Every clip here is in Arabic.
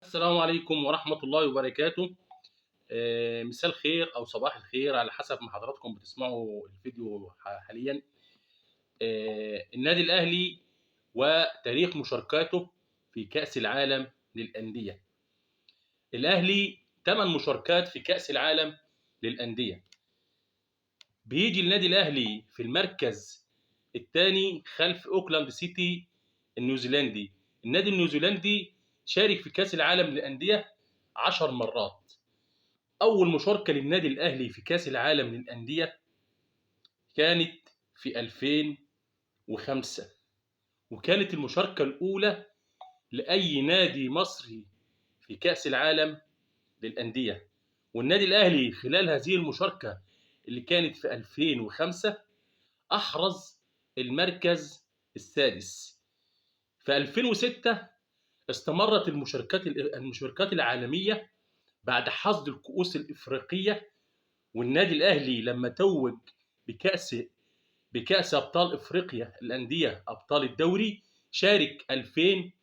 السلام عليكم ورحمة الله وبركاته. مساء الخير أو صباح الخير على حسب ما حضراتكم بتسمعوا الفيديو حاليا. النادي الأهلي وتاريخ مشاركاته في كأس العالم للأندية. الأهلي 8 مشاركات في كأس العالم للأندية. بيجي النادي الأهلي في المركز الثاني خلف أوكلاند سيتي النيوزيلندي. النادي النيوزيلندي شارك في كأس العالم للأندية 10 مرات. أول مشاركة للنادي الأهلي في كأس العالم للأندية كانت في 2005، وكانت المشاركة الأولى لأي نادي مصري في كأس العالم للأندية. والنادي الأهلي خلال هذه المشاركة اللي كانت في 2005 أحرز المركز السادس. في 2006 استمرت المشاركات العالمية بعد حصد الكؤوس الإفريقية، والنادي الأهلي لما توج بكأس أبطال إفريقيا الأندية أبطال الدوري شارك 2006،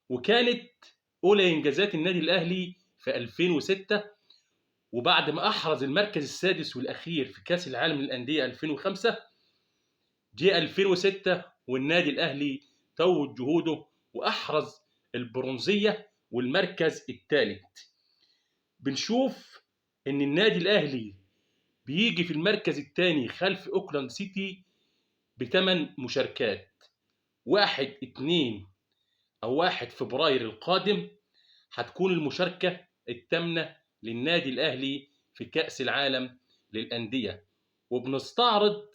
وكانت أولى إنجازات النادي الأهلي في 2006. وبعد ما أحرز المركز السادس والأخير في كأس العالم للأندية 2005 جاء 2006 والنادي الأهلي توج جهوده وأحرز البرونزية والمركز الثالث. بنشوف إن النادي الأهلي بيجي في المركز الثاني خلف أوكلاند سيتي ب8 مشاركات. 1 فبراير القادم هتكون المشاركة الثامنة للنادي الأهلي في كأس العالم للأندية، وبنستعرض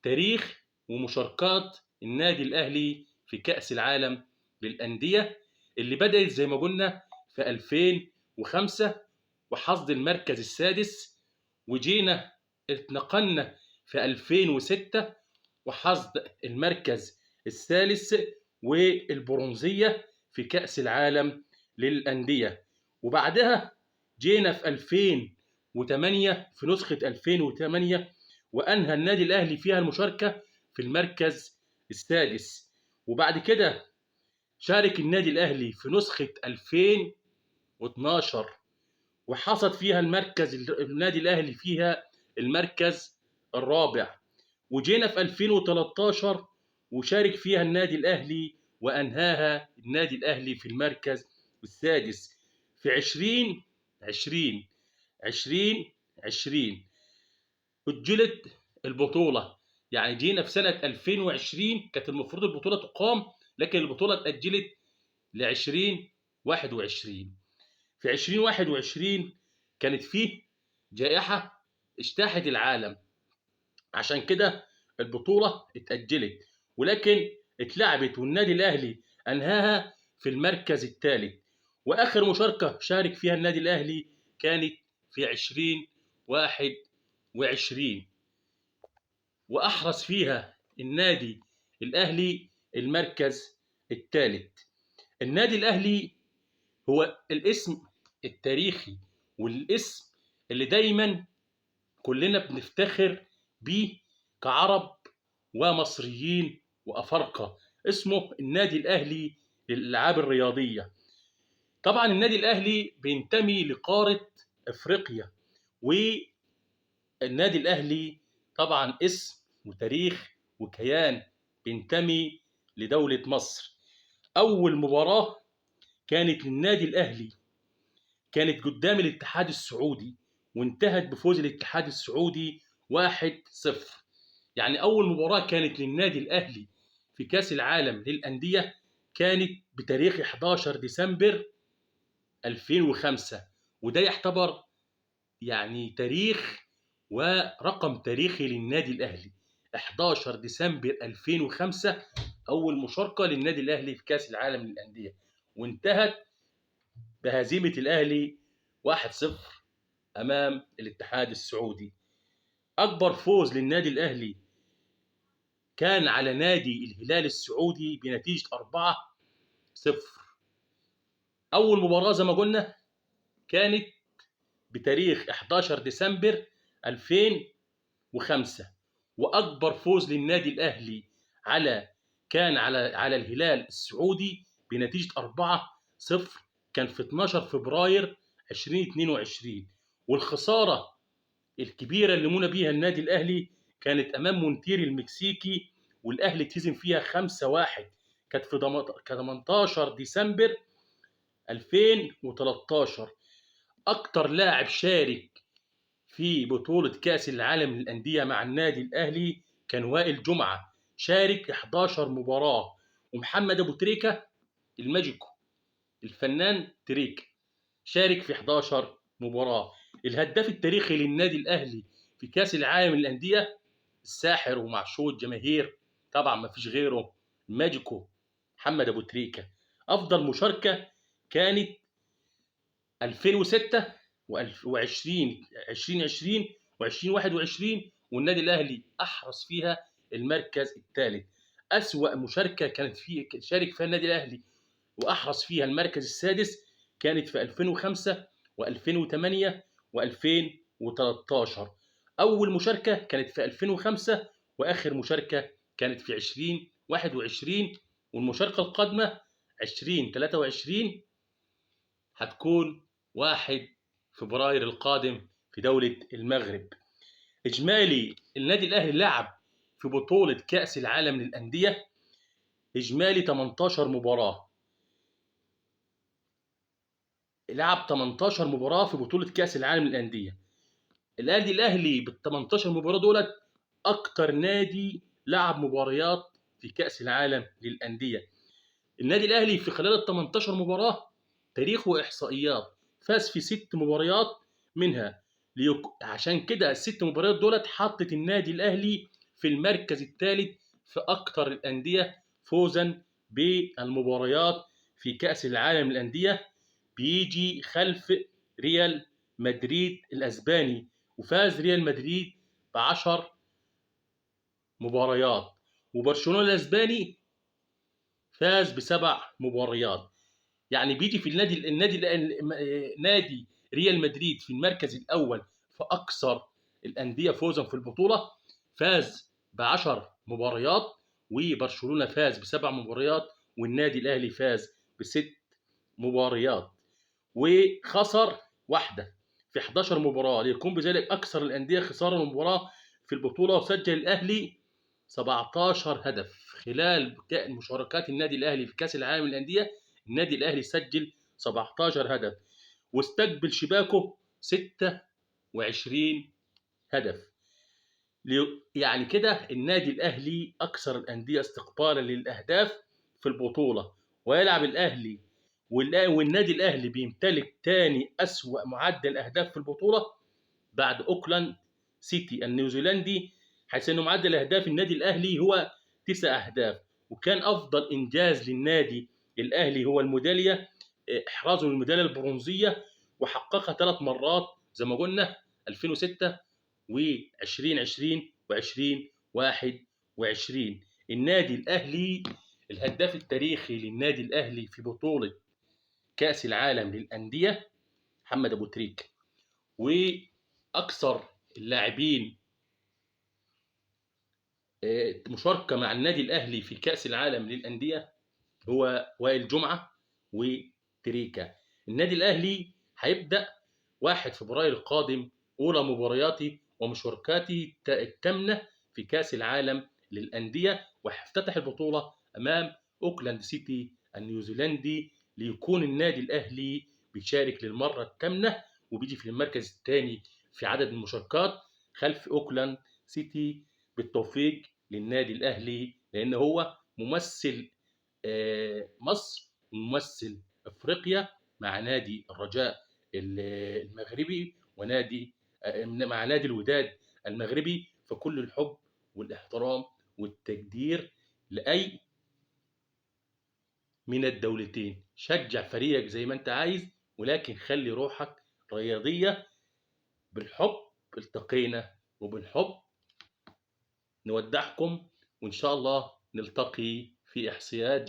تاريخ ومشاركات النادي الأهلي في كأس العالم للأندية اللي بدأت زي ما قلنا في 2005 وحصد المركز السادس، وجينا اتنقلنا في 2006 وحصد المركز الثالث والبرونزية في كأس العالم للأندية. وبعدها جينا في 2008 في نسخة 2008 وأنهى النادي الأهلي فيها المشاركة في المركز السادس. وبعد كده شارك النادي الأهلي في نسخة 2012 وحصد فيها النادي الأهلي فيها المركز الرابع. وجينا في 2013 وشارك فيها النادي الأهلي وأنهاها النادي الأهلي في المركز السادس. في 2020 أجلت البطولة، يعني جينا في سنة 2020 كانت المفروض البطولة تقام، لكن البطولة اتأجلت ل 2021. في 2021 كانت فيه جائحة اجتاحت العالم، عشان كده البطولة اتأجلت، ولكن اتلعبت والنادي الأهلي أنهاها في المركز الثالث. وآخر مشاركة شارك فيها النادي الأهلي كانت في 2021 وأحرز فيها النادي الأهلي المركز الثالث. النادي الأهلي هو الاسم التاريخي والاسم اللي دايما كلنا بنفتخر بيه كعرب ومصريين وأفارقة، اسمه النادي الأهلي للألعاب الرياضية. طبعا النادي الأهلي بينتمي لقارة أفريقيا، والنادي الأهلي طبعا اسم وتاريخ وكيان بينتمي لدولة مصر. أول مباراة كانت للنادي الأهلي كانت قدام الاتحاد السعودي وانتهت بفوز الاتحاد السعودي 1-0. يعني أول مباراة كانت للنادي الأهلي في كأس العالم للأندية كانت بتاريخ 11 ديسمبر 2005، وده يعتبر يعني تاريخ ورقم تاريخي للنادي الأهلي. 11 ديسمبر 2005 أول مشاركة للنادي الأهلي في كأس العالم للأندية، وانتهت بهزيمة الأهلي 1-0 أمام الاتحاد السعودي. أكبر فوز للنادي الأهلي كان على نادي الهلال السعودي بنتيجة 4-0. أول مباراة زي ما قلنا كانت بتاريخ 11 ديسمبر 2005، وأكبر فوز للنادي الأهلي كان على الهلال السعودي بنتيجة 0 كان في 12 فبراير 2022. والخسارة الكبيرة اللي منى بيها النادي الأهلي كانت أمام مونتير المكسيكي، والأهلي كسب فيها 5-1. كانت في 18 ديسمبر 2013. أكتر لاعب شارك في بطولة كأس العالم للأندية مع النادي الأهلي كان وائل جمعة، شارك 11 مباراة. ومحمد أبو تريكة الماجيكو، الفنان تريكة، شارك في 11 مباراة. الهداف التاريخي للنادي الأهلي في كأس العالم للأندية الساحر ومعشوق الجماهير، طبعا ما فيش غيره، الماجيكو محمد أبو تريكة. أفضل مشاركة كانت 2006 و2020 2020 و2021، والنادي الاهلي احرز فيها المركز الثالث. اسوأ مشاركه كانت شارك فيها النادي الاهلي واحرز فيها المركز السادس كانت في 2005 و2008 و2013. اول مشاركه كانت في 2005، واخر مشاركه كانت في 2021. والمشاركه القادمه 2023 هتكون 1 فبراير القادم في دولة المغرب. إجمالي النادي الأهلي لعب في بطولة كأس العالم للأندية إجمالي 18 مباراة. لعب 18 مباراة في بطولة كأس العالم للأندية. النادي الأهلي بال 18 مباراة دولت أكتر نادي لعب مباريات في كأس العالم للأندية. النادي الأهلي في خلال ال 18 مباراة تاريخ وإحصائيات، فاز في 6 مباريات منها. عشان كده ال6 مباريات دولت حطت النادي الأهلي في المركز الثالث في أكتر الأندية فوزا بالمباريات في كأس العالم للأندية، بيجي خلف ريال مدريد الأسباني، وفاز ريال مدريد ب10 مباريات، وبرشلونة الأسباني فاز ب7 مباريات. يعني بيجي في نادي ريال مدريد في المركز الأول في أكثر الأندية فوزا في البطولة، فاز ب10 مباريات، وبرشلونة فاز ب7 مباريات، والنادي الأهلي فاز ب6 مباريات، وخسر واحدة في 11 مباراة، ليكون بذلك أكثر الأندية خسارة مباراة في البطولة. وسجل الأهلي 17 هدف خلال مشاركات النادي الأهلي في كأس العالم للأندية. النادي الأهلي سجل 17 هدف، واستقبل شباكه 26 هدف. يعني كده النادي الأهلي أكثر الأندية استقبالا للأهداف في البطولة. ويلعب الأهلي والنادي الأهلي بيمتلك ثاني أسوأ معدل أهداف في البطولة بعد أوكلاند سيتي النيوزيلندي، حيث أنه معدل أهداف النادي الأهلي هو 9 أهداف. وكان أفضل إنجاز للنادي الأهلي هو الميدالية، إحرازه الميدالية البرونزية، وحققها 3 مرات زي ما قلنا 2006 و2020 و2021. النادي الأهلي الهداف التاريخي للنادي الأهلي في بطولة كأس العالم للأندية محمد أبو تريكة. وأكثر اللاعبين مشاركة مع النادي الأهلي في كأس العالم للأندية هو وائل جمعة وتريكة. النادي الأهلي هيبدأ 1 فبراير القادم أولى مبارياته ومشاركاته الثامنة في كأس العالم للأندية، وهيفتتح البطولة أمام أوكلاند سيتي النيوزيلندي، ليكون النادي الأهلي بيشارك للمرة الثامنة، وبيجي في المركز الثاني في عدد المشاركات خلف أوكلاند سيتي. بالتوفيق للنادي الأهلي، لأن هو ممثل مصر وممثل أفريقيا مع نادي الرجاء المغربي ونادي مع نادي الوداد المغربي. فكل الحب والاحترام والتقدير لأي من الدولتين. شجع فريقك زي ما انت عايز، ولكن خلي روحك رياضية. بالحب التقينا، وبالحب نودعكم، وإن شاء الله نلتقي في إحصائيات